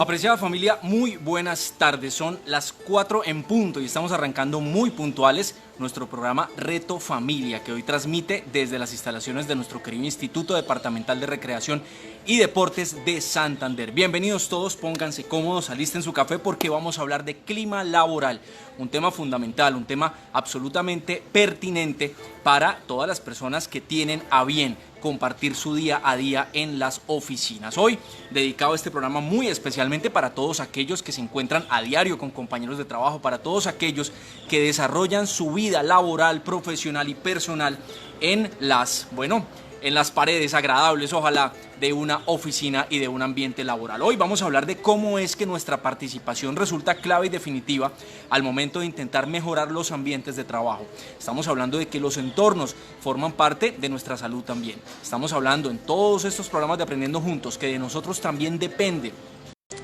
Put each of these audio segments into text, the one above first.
Apreciada familia, muy buenas tardes. Son las 4 en punto y estamos arrancando muy puntuales nuestro programa Reto Familia, que hoy transmite desde las instalaciones de nuestro querido Instituto Departamental de Recreación y Deportes de Santander. Bienvenidos todos, pónganse cómodos, alisten su café porque vamos a hablar de clima laboral, un tema fundamental, un tema absolutamente pertinente para todas las personas que tienen a bien compartir su día a día en las oficinas. Hoy dedicado a este programa muy especialmente para todos aquellos que se encuentran a diario con compañeros de trabajo, para todos aquellos que desarrollan su vida laboral, profesional y personal en las paredes agradables, ojalá, de una oficina y de un ambiente laboral. Hoy vamos a hablar de cómo es que nuestra participación resulta clave y definitiva al momento de intentar mejorar los ambientes de trabajo. Estamos hablando de que los entornos forman parte de nuestra salud también. Estamos hablando en todos estos programas de Aprendiendo Juntos que de nosotros también depende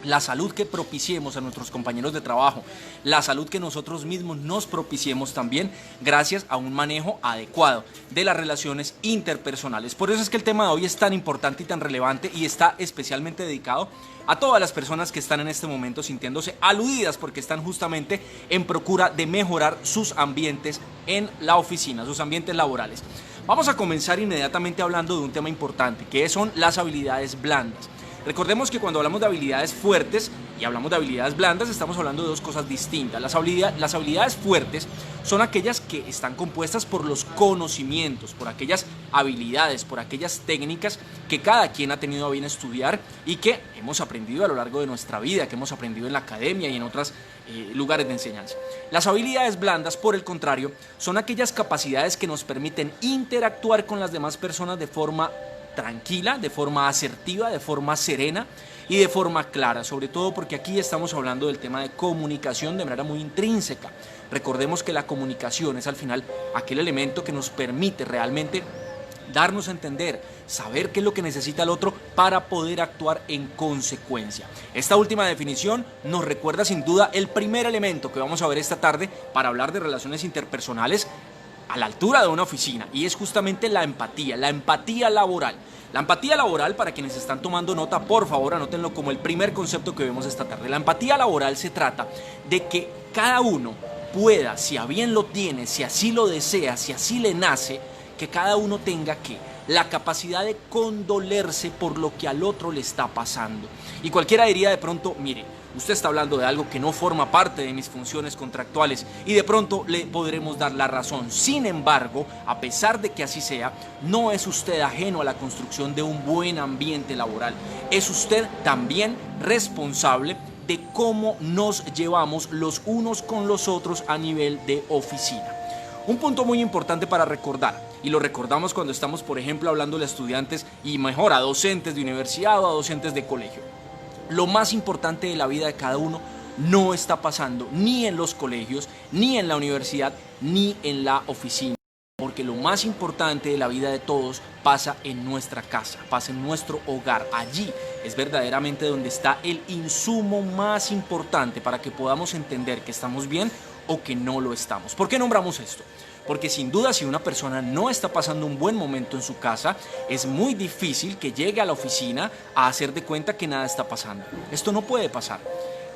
la salud que propiciemos a nuestros compañeros de trabajo, la salud que nosotros mismos nos propiciemos también gracias a un manejo adecuado de las relaciones interpersonales. Por eso es que el tema de hoy es tan importante y tan relevante y está especialmente dedicado a todas las personas que están en este momento sintiéndose aludidas porque están justamente en procura de mejorar sus ambientes en la oficina, sus ambientes laborales. Vamos a comenzar inmediatamente hablando de un tema importante, que son las habilidades blandas. Recordemos que cuando hablamos de habilidades fuertes y hablamos de habilidades blandas, estamos hablando de dos cosas distintas. Las habilidades fuertes son aquellas que están compuestas por los conocimientos, por aquellas habilidades, por aquellas técnicas que cada quien ha tenido a bien estudiar y que hemos aprendido a lo largo de nuestra vida, que hemos aprendido en la academia y en otros lugares de enseñanza. Las habilidades blandas, por el contrario, son aquellas capacidades que nos permiten interactuar con las demás personas de forma tranquila, de forma asertiva, de forma serena y de forma clara, sobre todo porque aquí estamos hablando del tema de comunicación de manera muy intrínseca. Recordemos que la comunicación es al final aquel elemento que nos permite realmente darnos a entender, saber qué es lo que necesita el otro para poder actuar en consecuencia. Esta última definición nos recuerda sin duda el primer elemento que vamos a ver esta tarde para hablar de relaciones interpersonales a la altura de una oficina, y es justamente la empatía laboral. La empatía laboral, para quienes están tomando nota, por favor anótenlo como el primer concepto que vemos esta tarde. La empatía laboral se trata de que cada uno pueda, si a bien lo tiene, si así lo desea, si así le nace, que cada uno tenga la capacidad de condolerse por lo que al otro le está pasando. Y cualquiera diría de pronto, mire, usted está hablando de algo que no forma parte de mis funciones contractuales y de pronto le podremos dar la razón. Sin embargo, a pesar de que así sea, no es usted ajeno a la construcción de un buen ambiente laboral. Es usted también responsable de cómo nos llevamos los unos con los otros a nivel de oficina. Un punto muy importante para recordar, y lo recordamos cuando estamos, por ejemplo, hablando de estudiantes y mejor a docentes de universidad o a docentes de colegio. Lo más importante de la vida de cada uno no está pasando ni en los colegios, ni en la universidad, ni en la oficina. Porque lo más importante de la vida de todos pasa en nuestra casa, pasa en nuestro hogar. Allí es verdaderamente donde está el insumo más importante para que podamos entender que estamos bien o que no lo estamos. ¿Por qué nombramos esto? Porque sin duda si una persona no está pasando un buen momento en su casa, es muy difícil que llegue a la oficina a hacer de cuenta que nada está pasando. Esto no puede pasar.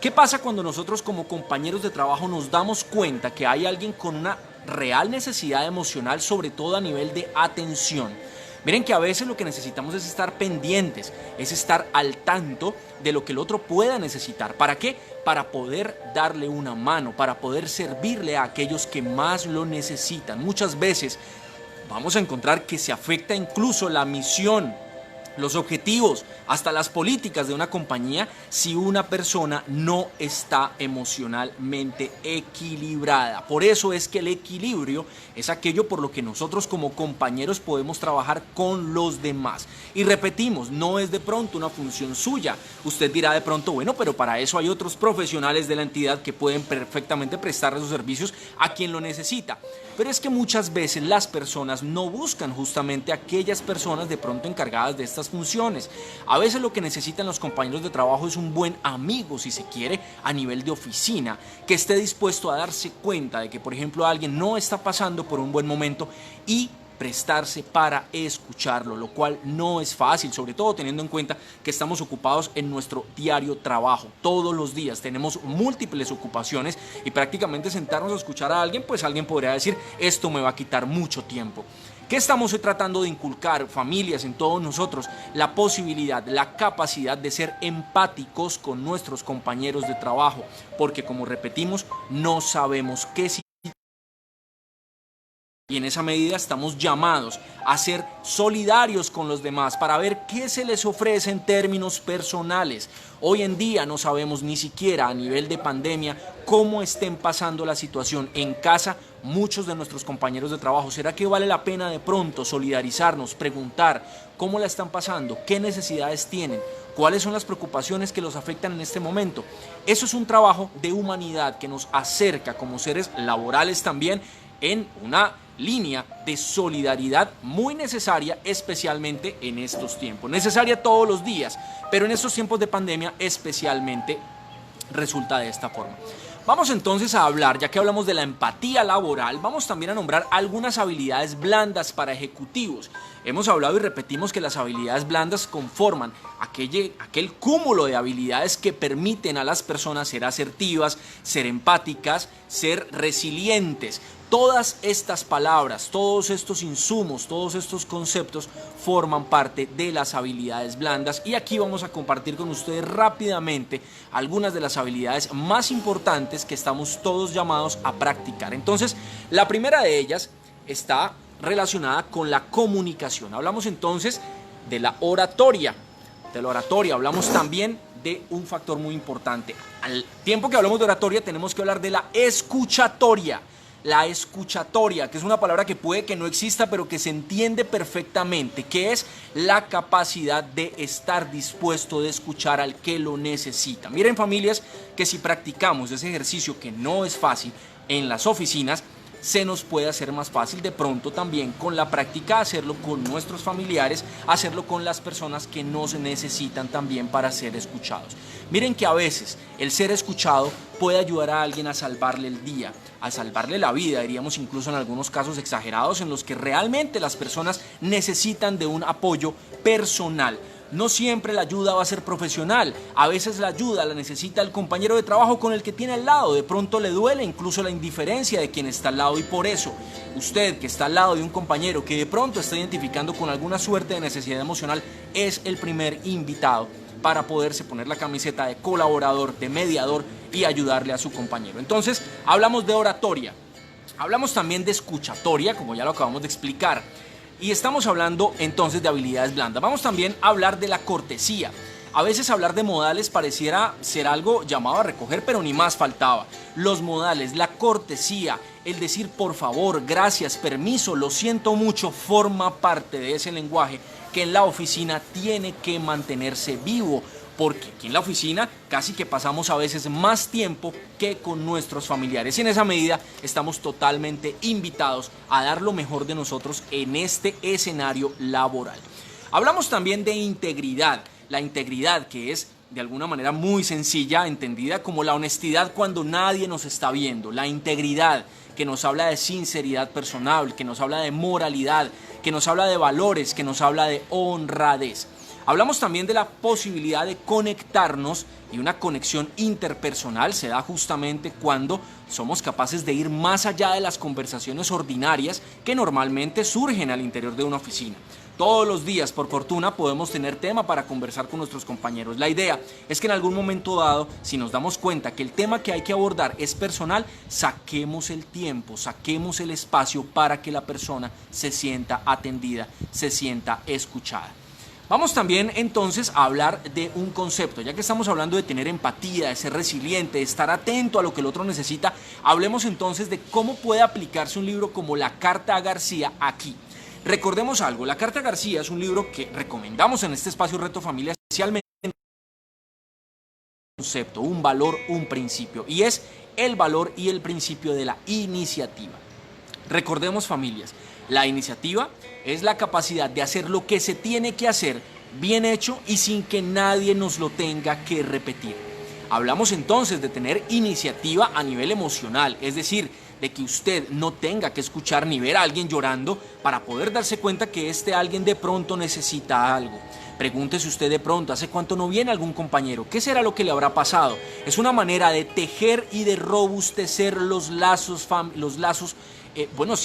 ¿Qué pasa cuando nosotros como compañeros de trabajo nos damos cuenta que hay alguien con una real necesidad emocional, sobre todo a nivel de atención? Miren que a veces lo que necesitamos es estar pendientes, es estar al tanto de lo que el otro pueda necesitar. ¿Para qué? Para poder darle una mano, para poder servirle a aquellos que más lo necesitan. Muchas veces vamos a encontrar que se afecta incluso la misión, los objetivos, hasta las políticas de una compañía si una persona no está emocionalmente equilibrada. Por eso es que el equilibrio es aquello por lo que nosotros como compañeros podemos trabajar con los demás. Y repetimos, no es de pronto una función suya. Usted dirá de pronto, bueno, pero para eso hay otros profesionales de la entidad que pueden perfectamente prestarle sus servicios a quien lo necesita. Pero es que muchas veces las personas no buscan justamente a aquellas personas de pronto encargadas de estas funciones. A veces lo que necesitan los compañeros de trabajo es un buen amigo, si se quiere, a nivel de oficina, que esté dispuesto a darse cuenta de que, por ejemplo, alguien no está pasando por un buen momento y prestarse para escucharlo, lo cual no es fácil, sobre todo teniendo en cuenta que estamos ocupados en nuestro diario trabajo. Todos los días tenemos múltiples ocupaciones y prácticamente sentarnos a escuchar a alguien, pues alguien podría decir, esto me va a quitar mucho tiempo. ¿Qué estamos tratando de inculcar, familias, en todos nosotros? La posibilidad, la capacidad de ser empáticos con nuestros compañeros de trabajo, porque como repetimos, no sabemos qué significa. Y en esa medida estamos llamados a ser solidarios con los demás para ver qué se les ofrece en términos personales. Hoy en día no sabemos ni siquiera a nivel de pandemia cómo estén pasando la situación en casa muchos de nuestros compañeros de trabajo. ¿Será que vale la pena de pronto solidarizarnos, preguntar cómo la están pasando, qué necesidades tienen, cuáles son las preocupaciones que los afectan en este momento? Eso es un trabajo de humanidad que nos acerca como seres laborales también en una línea de solidaridad muy necesaria, especialmente en estos tiempos. Necesaria todos los días, pero en estos tiempos de pandemia especialmente resulta de esta forma. Vamos entonces a hablar, ya que hablamos de la empatía laboral, vamos también a nombrar algunas habilidades blandas para ejecutivos. Hemos hablado y repetimos que las habilidades blandas conforman aquel cúmulo de habilidades que permiten a las personas ser asertivas, ser empáticas, ser resilientes. Todas estas palabras, todos estos insumos, todos estos conceptos forman parte de las habilidades blandas y aquí vamos a compartir con ustedes rápidamente algunas de las habilidades más importantes que estamos todos llamados a practicar. Entonces, la primera de ellas está relacionada con la comunicación. Hablamos entonces de la oratoria. Hablamos también de un factor muy importante. Al tiempo que hablamos de oratoria, tenemos que hablar de la escuchatoria. La escuchatoria, que es una palabra que puede que no exista, pero que se entiende perfectamente, que es la capacidad de estar dispuesto de escuchar al que lo necesita. Miren, familias, que si practicamos ese ejercicio, que no es fácil, en las oficinas, se nos puede hacer más fácil de pronto también con la práctica hacerlo con nuestros familiares, hacerlo con las personas que nos necesitan también para ser escuchados. Miren que a veces el ser escuchado puede ayudar a alguien a salvarle el día, a salvarle la vida, diríamos incluso en algunos casos exagerados en los que realmente las personas necesitan de un apoyo personal. No siempre la ayuda va a ser profesional, a veces la ayuda la necesita el compañero de trabajo con el que tiene al lado, de pronto le duele incluso la indiferencia de quien está al lado y por eso usted que está al lado de un compañero que de pronto está identificando con alguna suerte de necesidad emocional es el primer invitado para poderse poner la camiseta de colaborador, de mediador y ayudarle a su compañero. Entonces, hablamos de oratoria, hablamos también de escuchatoria, como ya lo acabamos de explicar. Y estamos hablando entonces de habilidades blandas. Vamos también a hablar de la cortesía. A veces hablar de modales pareciera ser algo llamado a recoger, pero ni más faltaba. Los modales, la cortesía, el decir por favor, gracias, permiso, lo siento mucho, forma parte de ese lenguaje que en la oficina tiene que mantenerse vivo. Porque aquí en la oficina casi que pasamos a veces más tiempo que con nuestros familiares. Y en esa medida estamos totalmente invitados a dar lo mejor de nosotros en este escenario laboral. Hablamos también de integridad. La integridad que es de alguna manera muy sencilla, entendida como la honestidad cuando nadie nos está viendo. La integridad que nos habla de sinceridad personal, que nos habla de moralidad, que nos habla de valores, que nos habla de honradez. Hablamos también de la posibilidad de conectarnos y una conexión interpersonal se da justamente cuando somos capaces de ir más allá de las conversaciones ordinarias que normalmente surgen al interior de una oficina. Todos los días, por fortuna, podemos tener tema para conversar con nuestros compañeros. La idea es que en algún momento dado, si nos damos cuenta que el tema que hay que abordar es personal, saquemos el tiempo, saquemos el espacio para que la persona se sienta atendida, se sienta escuchada. Vamos también entonces a hablar de un concepto, ya que estamos hablando de tener empatía, de ser resiliente, de estar atento a lo que el otro necesita, hablemos entonces de cómo puede aplicarse un libro como La Carta a García aquí. Recordemos algo, La Carta a García es un libro que recomendamos en este espacio Reto Familia, especialmente un concepto, un valor, un principio, y es el valor y el principio de la iniciativa. Recordemos, familias, la iniciativa es la capacidad de hacer lo que se tiene que hacer bien hecho y sin que nadie nos lo tenga que repetir. Hablamos entonces de tener iniciativa a nivel emocional, es decir, de que usted no tenga que escuchar ni ver a alguien llorando para poder darse cuenta que este alguien de pronto necesita algo. Pregúntese usted de pronto, ¿hace cuánto no viene algún compañero? ¿Qué será lo que le habrá pasado? Es una manera de tejer y de robustecer los lazos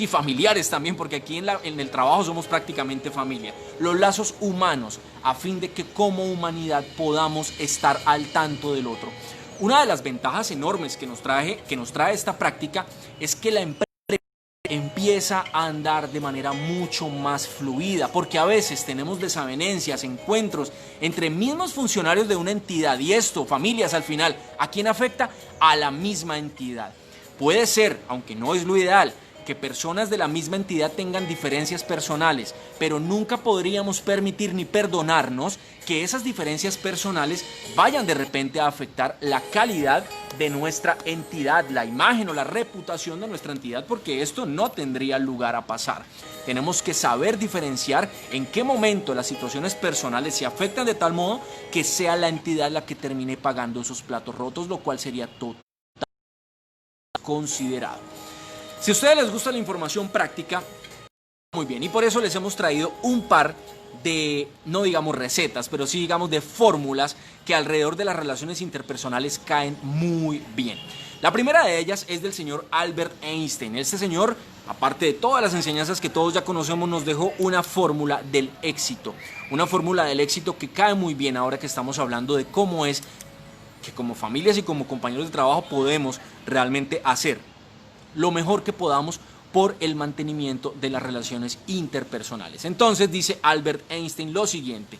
familiares también, porque aquí en el trabajo somos prácticamente familia. Los lazos humanos, a fin de que como humanidad podamos estar al tanto del otro. Una de las ventajas enormes que nos trae esta práctica es que la empresa empieza a andar de manera mucho más fluida, porque a veces tenemos desavenencias, encuentros entre mismos funcionarios de una entidad, y esto, familias al final, ¿a quién afecta? A la misma entidad. Puede ser, aunque no es lo ideal, que personas de la misma entidad tengan diferencias personales, pero nunca podríamos permitir ni perdonarnos que esas diferencias personales vayan de repente a afectar la calidad de nuestra entidad, la imagen o la reputación de nuestra entidad, porque esto no tendría lugar a pasar. Tenemos que saber diferenciar en qué momento las situaciones personales se afectan de tal modo que sea la entidad la que termine pagando esos platos rotos, lo cual sería totalmente considerado. Si a ustedes les gusta la información práctica, muy bien, y por eso les hemos traído un par de, no digamos recetas, pero sí digamos de fórmulas que alrededor de las relaciones interpersonales caen muy bien. La primera de ellas es del señor Albert Einstein. Este señor, aparte de todas las enseñanzas que todos ya conocemos, nos dejó una fórmula del éxito. Una fórmula del éxito que cae muy bien ahora que estamos hablando de cómo es que como familias y como compañeros de trabajo podemos realmente hacer lo mejor que podamos por el mantenimiento de las relaciones interpersonales. Entonces dice Albert Einstein lo siguiente.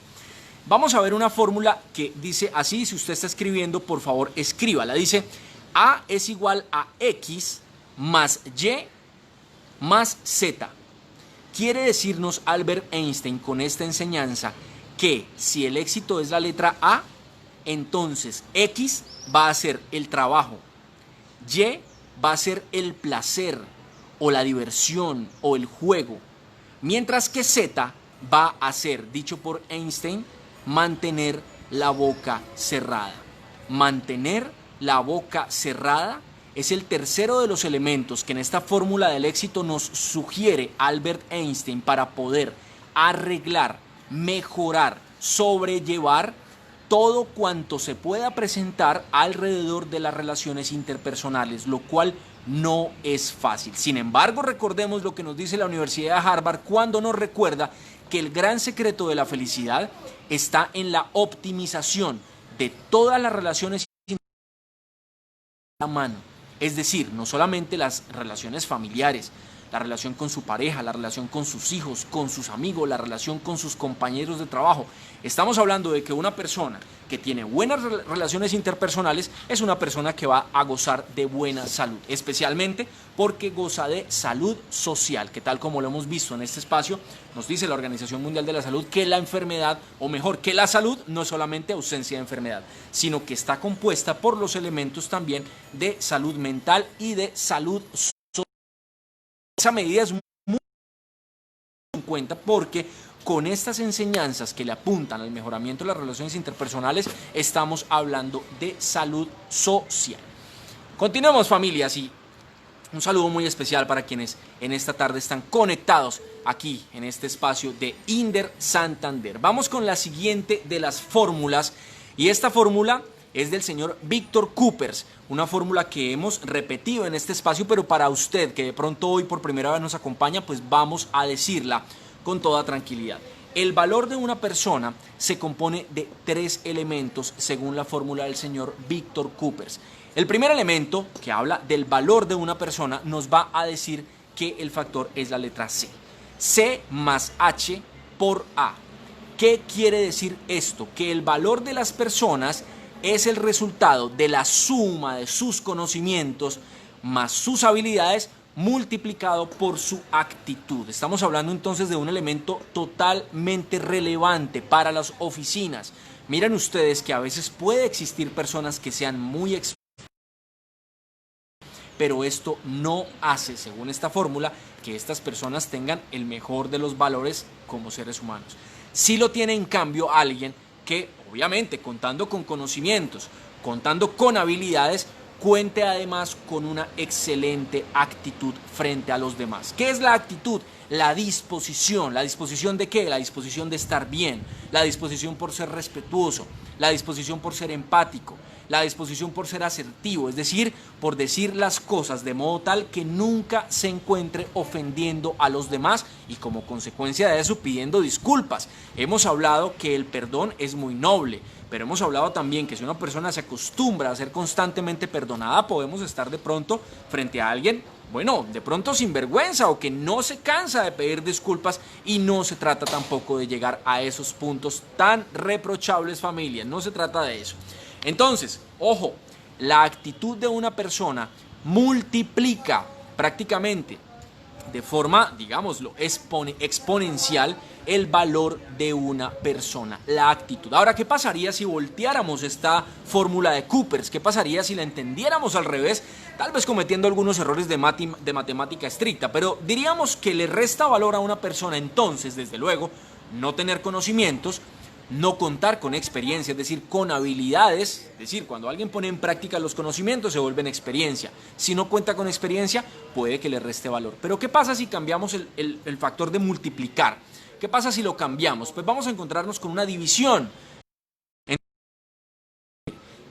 Vamos a ver una fórmula que dice así, si usted está escribiendo, por favor escríbala. Dice A es igual a X más Y más Z. Quiere decirnos Albert Einstein con esta enseñanza que si el éxito es la letra A, entonces X va a ser el trabajo, Y va a ser el placer o la diversión o el juego, mientras que Z va a ser, dicho por Einstein, mantener la boca cerrada. Mantener la boca cerrada es el tercero de los elementos que en esta fórmula del éxito nos sugiere Albert Einstein para poder arreglar, mejorar, sobrellevar todo cuanto se pueda presentar alrededor de las relaciones interpersonales, lo cual no es fácil. Sin embargo, recordemos lo que nos dice la Universidad de Harvard cuando nos recuerda que el gran secreto de la felicidad está en la optimización de todas las relaciones a mano. Es decir, no solamente las relaciones familiares, la relación con su pareja, la relación con sus hijos, con sus amigos, la relación con sus compañeros de trabajo. Estamos hablando de que una persona que tiene buenas relaciones interpersonales es una persona que va a gozar de buena salud, especialmente porque goza de salud social, que tal como lo hemos visto en este espacio, nos dice la Organización Mundial de la Salud que la enfermedad, o mejor, que la salud no es solamente ausencia de enfermedad, sino que está compuesta por los elementos también de salud mental y de salud social. Esa medida es muy en cuenta porque con estas enseñanzas que le apuntan al mejoramiento de las relaciones interpersonales estamos hablando de salud social. Continuemos, familias, y un saludo muy especial para quienes en esta tarde están conectados aquí en este espacio de Inder Santander. Vamos con la siguiente de las fórmulas, y esta fórmula es del señor Víctor Coopers, una fórmula que hemos repetido en este espacio, pero para usted que de pronto hoy por primera vez nos acompaña, pues vamos a decirla con toda tranquilidad. El valor de una persona se compone de 3 elementos según la fórmula del señor Víctor Coopers. El primer elemento, que habla del valor de una persona, nos va a decir que el factor es la letra C. C más H por A. ¿Qué quiere decir esto? Que el valor de las personas es el resultado de la suma de sus conocimientos más sus habilidades multiplicado por su actitud. Estamos hablando entonces de un elemento totalmente relevante para las oficinas. Miren ustedes que a veces puede existir personas que sean muy expertas, pero esto no hace, según esta fórmula, que estas personas tengan el mejor de los valores como seres humanos. Sí lo tiene en cambio alguien que obviamente contando con conocimientos, contando con habilidades, cuente además con una excelente actitud frente a los demás. ¿Qué es la actitud? La disposición. ¿La disposición de qué? La disposición de estar bien, la disposición por ser respetuoso, la disposición por ser empático, la disposición por ser asertivo, es decir, por decir las cosas de modo tal que nunca se encuentre ofendiendo a los demás y como consecuencia de eso pidiendo disculpas. Hemos hablado que el perdón es muy noble, pero hemos hablado también que si una persona se acostumbra a ser constantemente perdonada, podemos estar de pronto frente a alguien, bueno, de pronto sin vergüenza o que no se cansa de pedir disculpas, y no se trata tampoco de llegar a esos puntos tan reprochables, familia, no se trata de eso. Entonces, ojo, la actitud de una persona multiplica prácticamente de forma, digámoslo, exponencial el valor de una persona, la actitud. Ahora, ¿qué pasaría si volteáramos esta fórmula de Coopers? ¿Qué pasaría si la entendiéramos al revés? Tal vez cometiendo algunos errores de matemática estricta, pero diríamos que le resta valor a una persona entonces, desde luego, no tener conocimientos, no contar con experiencia, es decir, con habilidades, es decir, cuando alguien pone en práctica los conocimientos se vuelven experiencia. Si no cuenta con experiencia, puede que le reste valor. Pero ¿qué pasa si cambiamos el factor de multiplicar? ¿Qué pasa si lo cambiamos? Pues vamos a encontrarnos con una división.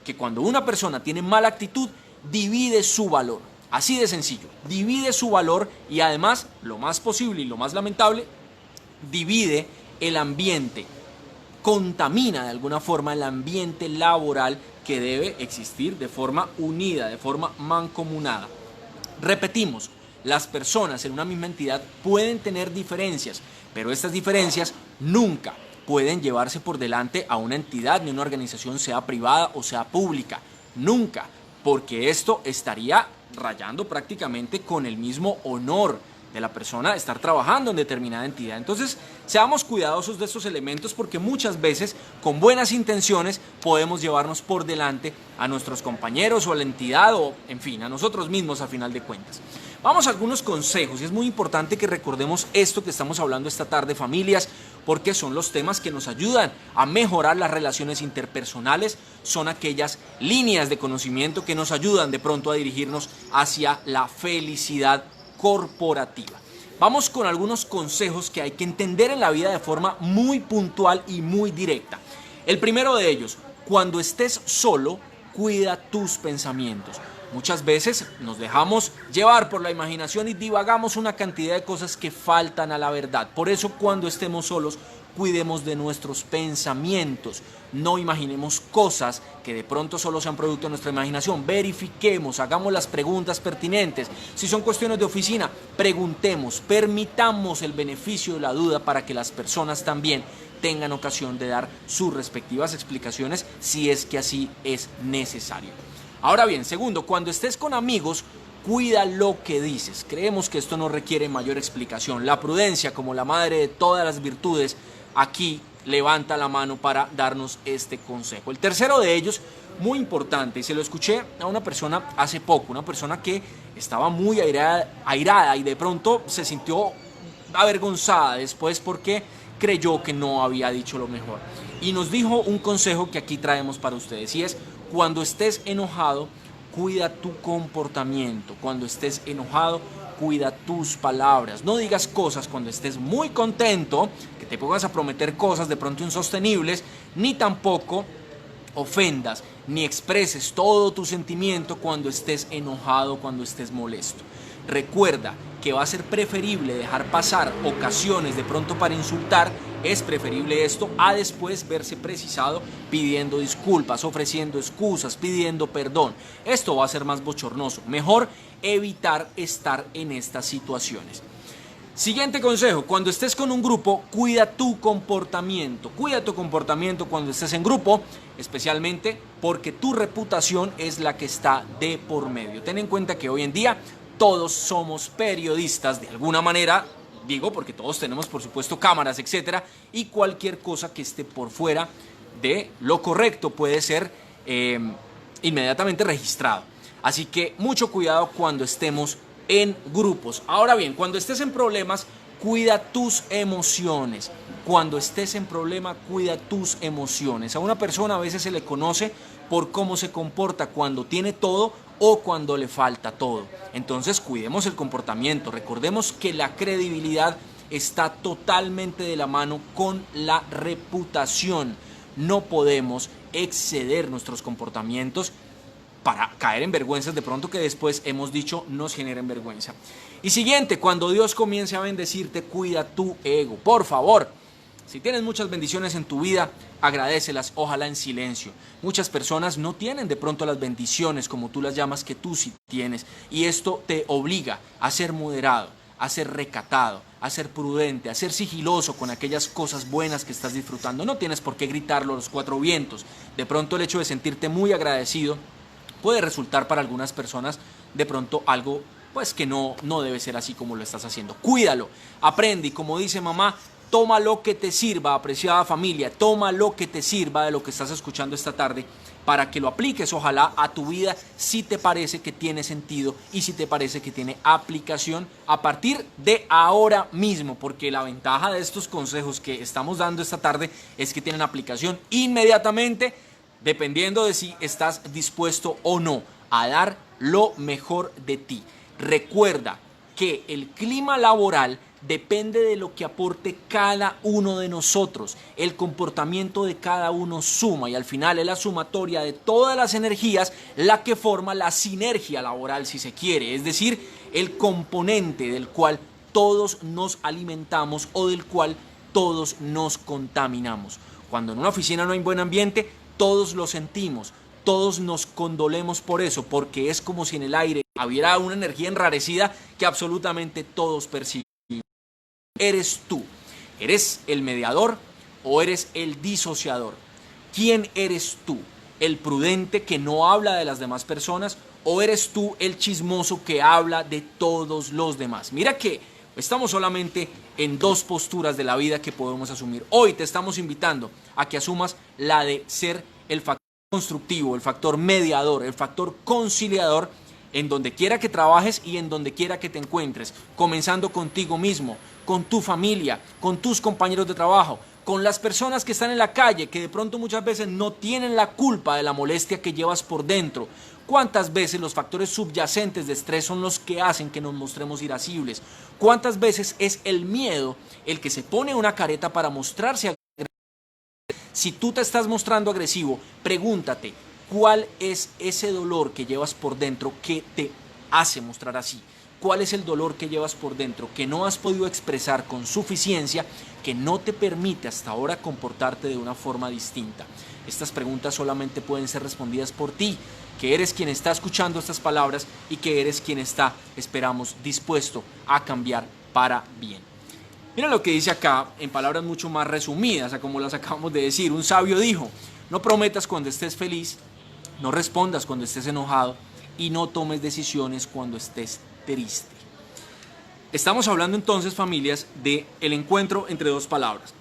Que cuando una persona tiene mala actitud, divide su valor. Así de sencillo, divide su valor y además, lo más posible y lo más lamentable, divide el ambiente. Contamina de alguna forma el ambiente laboral que debe existir de forma unida, de forma mancomunada. Repetimos, las personas en una misma entidad pueden tener diferencias, pero estas diferencias nunca pueden llevarse por delante a una entidad ni una organización, sea privada o sea pública. Nunca, porque esto estaría rayando prácticamente con el mismo honor de la persona estar trabajando en determinada entidad. Entonces, seamos cuidadosos de estos elementos porque muchas veces con buenas intenciones podemos llevarnos por delante a nuestros compañeros o a la entidad o, en fin, a nosotros mismos a final de cuentas. Vamos a algunos consejos y es muy importante que recordemos esto que estamos hablando esta tarde, familias, porque son los temas que nos ayudan a mejorar las relaciones interpersonales, son aquellas líneas de conocimiento que nos ayudan de pronto a dirigirnos hacia la felicidad corporativa. Vamos con algunos consejos que hay que entender en la vida de forma muy puntual y muy directa. El primero de ellos, cuando estés solo, cuida tus pensamientos. Muchas veces nos dejamos llevar por la imaginación y divagamos una cantidad de cosas que faltan a la verdad. Por eso, cuando estemos solos, cuidemos de nuestros pensamientos. No imaginemos cosas que de pronto solo sean producto de nuestra imaginación. Verifiquemos, hagamos las preguntas pertinentes. Si son cuestiones de oficina, preguntemos, permitamos el beneficio de la duda para que las personas también tengan ocasión de dar sus respectivas explicaciones si es que así es necesario. Ahora bien, segundo, cuando estés con amigos, cuida lo que dices. Creemos que esto no requiere mayor explicación. La prudencia, como la madre de todas las virtudes, aquí levanta la mano para darnos este consejo. El tercero de ellos, muy importante, y se lo escuché a una persona hace poco, una persona que estaba muy airada y de pronto se sintió avergonzada después porque creyó que no había dicho lo mejor. Y nos dijo un consejo que aquí traemos para ustedes y es: cuando estés enojado, cuida tu comportamiento. Cuando estés enojado, cuida tus palabras. No digas cosas cuando estés muy contento, que te pongas a prometer cosas de pronto insostenibles, ni tampoco ofendas, ni expreses todo tu sentimiento cuando estés enojado, cuando estés molesto. Recuerda que va a ser preferible dejar pasar ocasiones de pronto para insultar, es preferible esto a después verse precisado pidiendo disculpas, ofreciendo excusas, pidiendo perdón. Esto va a ser más bochornoso. Mejor evitar estar en estas situaciones. Siguiente consejo, cuando estés con un grupo, cuida tu comportamiento. Cuida tu comportamiento cuando estés en grupo, especialmente porque tu reputación es la que está de por medio. Ten en cuenta que hoy en día todos somos periodistas de alguna manera, digo porque todos tenemos por supuesto cámaras, etcétera, y cualquier cosa que esté por fuera de lo correcto puede ser inmediatamente registrado. Así que mucho cuidado cuando estemos en grupos. Ahora bien, cuando estés en problemas, Cuida tus emociones. Cuando estés en problema, cuida tus emociones. A una persona a veces se le conoce por cómo se comporta cuando tiene todo o cuando le falta todo. Entonces cuidemos el comportamiento. Recordemos que la credibilidad está totalmente de la mano con la reputación. No podemos exceder nuestros comportamientos para caer en vergüenzas de pronto que después hemos dicho nos generen vergüenza. Y siguiente, cuando Dios comience a bendecirte, cuida tu ego. Por favor, si tienes muchas bendiciones en tu vida, agradécelas, ojalá en silencio. Muchas personas no tienen de pronto las bendiciones como tú las llamas que tú sí tienes. Y esto te obliga a ser moderado, a ser recatado, a ser prudente, a ser sigiloso con aquellas cosas buenas que estás disfrutando. No tienes por qué gritarlo a los cuatro vientos. De pronto el hecho de sentirte muy agradecido puede resultar para algunas personas de pronto algo pues que no debe ser así como lo estás haciendo. Cuídalo, aprende y como dice mamá, toma lo que te sirva, apreciada familia, toma lo que te sirva de lo que estás escuchando esta tarde para que lo apliques ojalá a tu vida si te parece que tiene sentido y si te parece que tiene aplicación a partir de ahora mismo, porque la ventaja de estos consejos que estamos dando esta tarde es que tienen aplicación inmediatamente, dependiendo de si estás dispuesto o no a dar lo mejor de ti. Recuerda que el clima laboral depende de lo que aporte cada uno de nosotros. El comportamiento de cada uno suma y al final es la sumatoria de todas las energías la que forma la sinergia laboral, si se quiere. Es decir, el componente del cual todos nos alimentamos o del cual todos nos contaminamos. Cuando en una oficina no hay buen ambiente, todos lo sentimos, todos nos condolemos por eso, porque es como si en el aire hubiera una energía enrarecida que absolutamente todos perciben. ¿Eres tú? ¿Eres el mediador o eres el disociador? ¿Quién eres tú? ¿El prudente que no habla de las demás personas o eres tú el chismoso que habla de todos los demás? Mira que estamos solamente en dos posturas de la vida que podemos asumir. Hoy te estamos invitando a que asumas la de ser el factor constructivo, el factor mediador, el factor conciliador en donde quiera que trabajes y en donde quiera que te encuentres, comenzando contigo mismo, con tu familia, con tus compañeros de trabajo, con las personas que están en la calle, que de pronto muchas veces no tienen la culpa de la molestia que llevas por dentro. ¿Cuántas veces los factores subyacentes de estrés son los que hacen que nos mostremos irascibles? ¿Cuántas veces es el miedo el que se pone una careta para mostrarse agresivo? Si tú te estás mostrando agresivo, pregúntate, ¿cuál es ese dolor que llevas por dentro que te hace mostrar así? ¿Cuál es el dolor que llevas por dentro que no has podido expresar con suficiencia, que no te permite hasta ahora comportarte de una forma distinta? Estas preguntas solamente pueden ser respondidas por ti, que eres quien está escuchando estas palabras y que eres quien está, esperamos, dispuesto a cambiar para bien. Mira lo que dice acá en palabras mucho más resumidas, a como las acabamos de decir. Un sabio dijo, no prometas cuando estés feliz, no respondas cuando estés enojado y no tomes decisiones cuando estés triste. Estamos hablando entonces, familias, del encuentro entre dos palabras.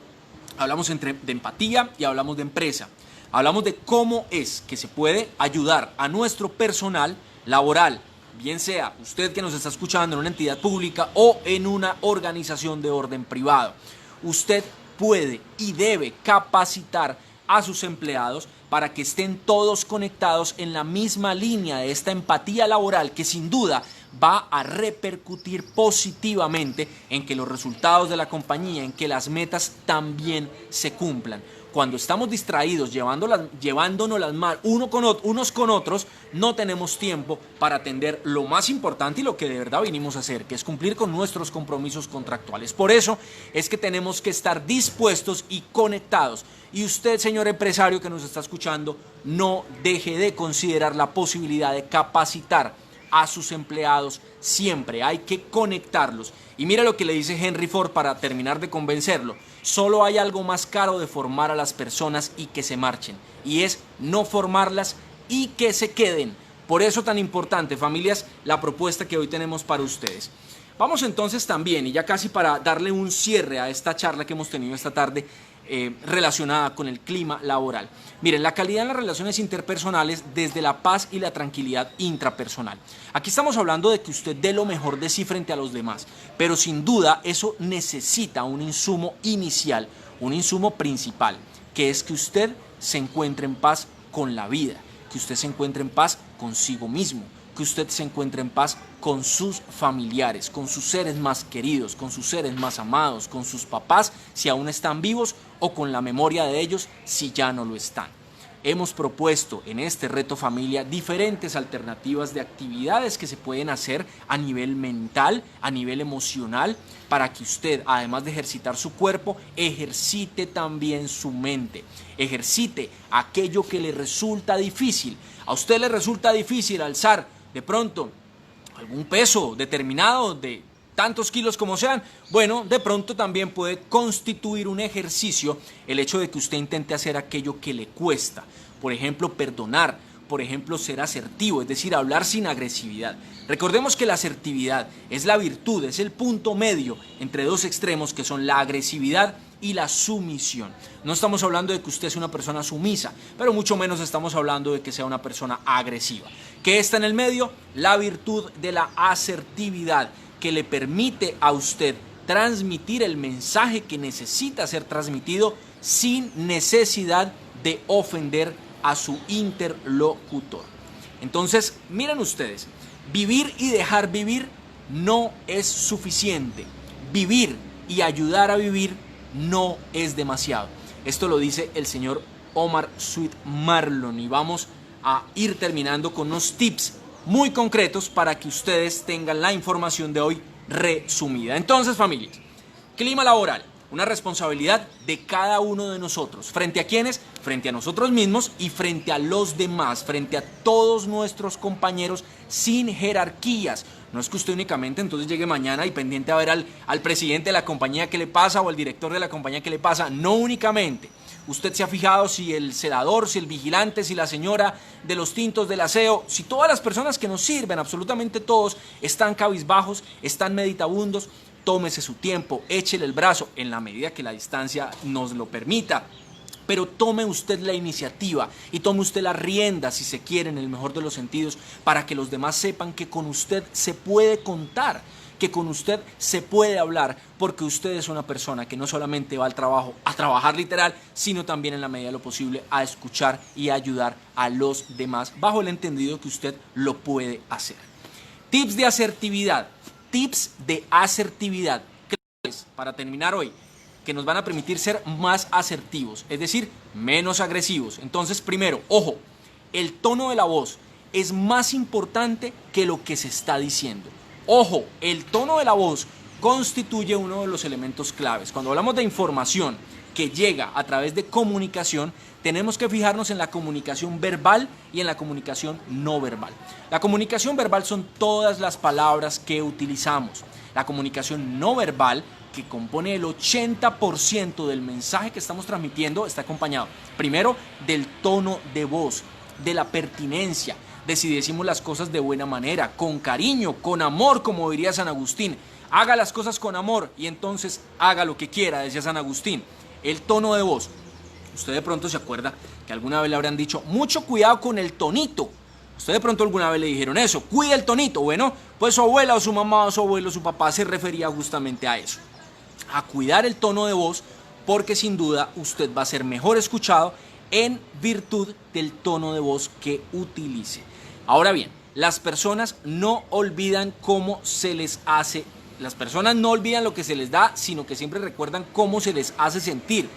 Hablamos de empatía y hablamos de empresa. Hablamos de cómo es que se puede ayudar a nuestro personal laboral, bien sea usted que nos está escuchando en una entidad pública o en una organización de orden privado. Usted puede y debe capacitar a sus empleados para que estén todos conectados en la misma línea de esta empatía laboral que sin duda va a repercutir positivamente en que los resultados de la compañía, en que las metas también se cumplan. Cuando estamos distraídos, llevándonos las mal unos con otros, no tenemos tiempo para atender lo más importante y lo que de verdad vinimos a hacer, que es cumplir con nuestros compromisos contractuales. Por eso es que tenemos que estar dispuestos y conectados. Y usted, señor empresario que nos está escuchando, no deje de considerar la posibilidad de capacitar a sus empleados siempre. Hay que conectarlos. Y mira lo que le dice Henry Ford para terminar de convencerlo. Solo hay algo más caro de formar a las personas y que se marchen, y es no formarlas y que se queden. Por eso tan importante, familias, la propuesta que hoy tenemos para ustedes. Vamos entonces también, y ya casi para darle un cierre a esta charla que hemos tenido esta tarde, relacionada con el clima laboral. Miren, la calidad en las relaciones interpersonales desde la paz y la tranquilidad intrapersonal. Aquí estamos hablando de que usted dé lo mejor de sí frente a los demás, pero sin duda eso necesita un insumo inicial, un insumo principal, que es que usted se encuentre en paz con la vida, que usted se encuentre en paz consigo mismo, que usted se encuentre en paz con sus familiares, con sus seres más queridos, con sus seres más amados, con sus papás si aún están vivos o con la memoria de ellos si ya no lo están. Hemos propuesto en este reto familia diferentes alternativas de actividades que se pueden hacer a nivel mental, a nivel emocional, para que usted, además de ejercitar su cuerpo, ejercite también su mente, ejercite aquello que le resulta difícil. A usted le resulta difícil alzar de pronto algún peso determinado de tantos kilos como sean, bueno, de pronto también puede constituir un ejercicio el hecho de que usted intente hacer aquello que le cuesta. Por ejemplo, perdonar, por ejemplo, ser asertivo, es decir, hablar sin agresividad. Recordemos que la asertividad es la virtud, es el punto medio entre dos extremos que son la agresividad y la sumisión. No estamos hablando de que usted sea una persona sumisa, pero mucho menos estamos hablando de que sea una persona agresiva. ¿Qué está en el medio? La virtud de la asertividad, que le permite a usted transmitir el mensaje que necesita ser transmitido sin necesidad de ofender a su interlocutor. Entonces, miren ustedes, vivir y dejar vivir no es suficiente. Vivir y ayudar a vivir no es demasiado. Esto lo dice el señor Omar Sweet Marlon y vamos a ir terminando con unos tips muy concretos para que ustedes tengan la información de hoy resumida. Entonces, familias, clima laboral, una responsabilidad de cada uno de nosotros. ¿Frente a quiénes? Frente a nosotros mismos y frente a los demás, frente a todos nuestros compañeros sin jerarquías. No es que usted únicamente entonces llegue mañana y pendiente a ver al presidente de la compañía qué le pasa o al director de la compañía qué le pasa. No únicamente. Usted se ha fijado si el celador, si el vigilante, si la señora de los tintos del aseo, si todas las personas que nos sirven, absolutamente todos, están cabizbajos, están meditabundos. Tómese su tiempo, échele el brazo en la medida que la distancia nos lo permita. Pero tome usted la iniciativa y tome usted la rienda, si se quiere, en el mejor de los sentidos, para que los demás sepan que con usted se puede contar, que con usted se puede hablar, porque usted es una persona que no solamente va al trabajo a trabajar literal, sino también en la medida de lo posible a escuchar y a ayudar a los demás, bajo el entendido que usted lo puede hacer. Tips de asertividad, claves para terminar hoy, que nos van a permitir ser más asertivos, es decir, menos agresivos. Entonces, primero, ojo, el tono de la voz es más importante que lo que se está diciendo. Ojo, el tono de la voz constituye uno de los elementos claves. Cuando hablamos de información que llega a través de comunicación, tenemos que fijarnos en la comunicación verbal y en la comunicación no verbal. La comunicación verbal son todas las palabras que utilizamos. La comunicación no verbal, que compone el 80% del mensaje que estamos transmitiendo, está acompañado primero del tono de voz, de la pertinencia, de si decimos las cosas de buena manera, con cariño, con amor, como diría San Agustín. Haga las cosas con amor y entonces haga lo que quiera, decía San Agustín. El tono de voz. Usted de pronto se acuerda que alguna vez le habrán dicho, mucho cuidado con el tonito. Usted de pronto alguna vez le dijeron eso, cuide el tonito. Bueno, pues su abuela o su mamá o su abuelo o su papá se refería justamente a eso, a cuidar el tono de voz, porque sin duda usted va a ser mejor escuchado en virtud del tono de voz que utilice. Ahora bien, las personas no olvidan cómo se les hace, las personas no olvidan lo que se les da, sino que siempre recuerdan cómo se les hace sentir.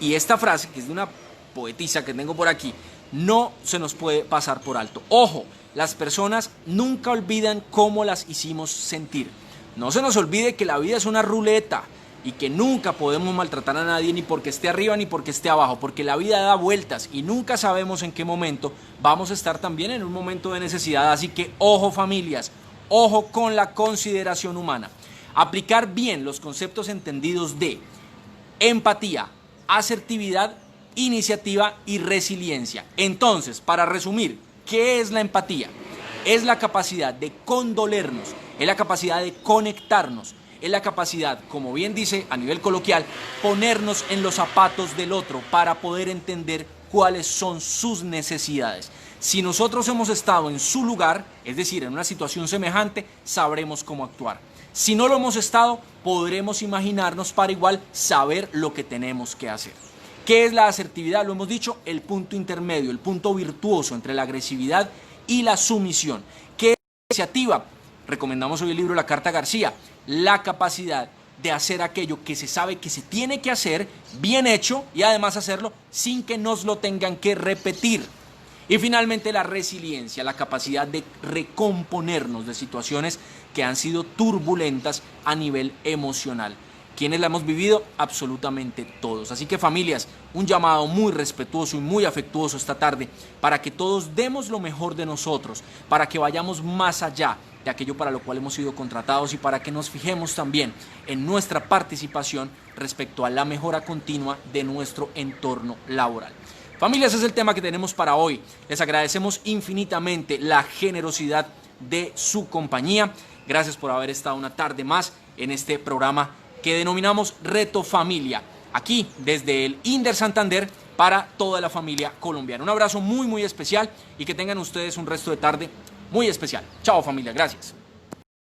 Y esta frase, que es de una poetisa que tengo por aquí, no se nos puede pasar por alto. Ojo, las personas nunca olvidan cómo las hicimos sentir. No se nos olvide que la vida es una ruleta y que nunca podemos maltratar a nadie ni porque esté arriba ni porque esté abajo, porque la vida da vueltas y nunca sabemos en qué momento vamos a estar también en un momento de necesidad. Así que ojo, familias, ojo con la consideración humana. Aplicar bien los conceptos entendidos de empatía, asertividad, iniciativa y resiliencia. Entonces, para resumir, ¿qué es la empatía? Es la capacidad de condolernos, es la capacidad de conectarnos, es la capacidad, como bien dice a nivel coloquial, ponernos en los zapatos del otro para poder entender cuáles son sus necesidades. Si nosotros hemos estado en su lugar, es decir, en una situación semejante, sabremos cómo actuar. Si no lo hemos estado, podremos imaginarnos para igual saber lo que tenemos que hacer. ¿Qué es la asertividad? Lo hemos dicho, el punto intermedio, el punto virtuoso entre la agresividad y la sumisión. ¿Qué es la iniciativa? Recomendamos hoy el libro La Carta García, la capacidad de hacer aquello que se sabe que se tiene que hacer, bien hecho, y además hacerlo sin que nos lo tengan que repetir. Y finalmente la resiliencia, la capacidad de recomponernos de situaciones que han sido turbulentas a nivel emocional. ¿Quiénes la hemos vivido? Absolutamente todos. Así que familias, un llamado muy respetuoso y muy afectuoso esta tarde para que todos demos lo mejor de nosotros, para que vayamos más allá de aquello para lo cual hemos sido contratados y para que nos fijemos también en nuestra participación respecto a la mejora continua de nuestro entorno laboral. Familias, ese es el tema que tenemos para hoy. Les agradecemos infinitamente la generosidad de su compañía. Gracias por haber estado una tarde más en este programa que denominamos Reto Familia, aquí desde el Inder Santander para toda la familia colombiana. Un abrazo muy especial y que tengan ustedes un resto de tarde muy especial. Chao familia, gracias.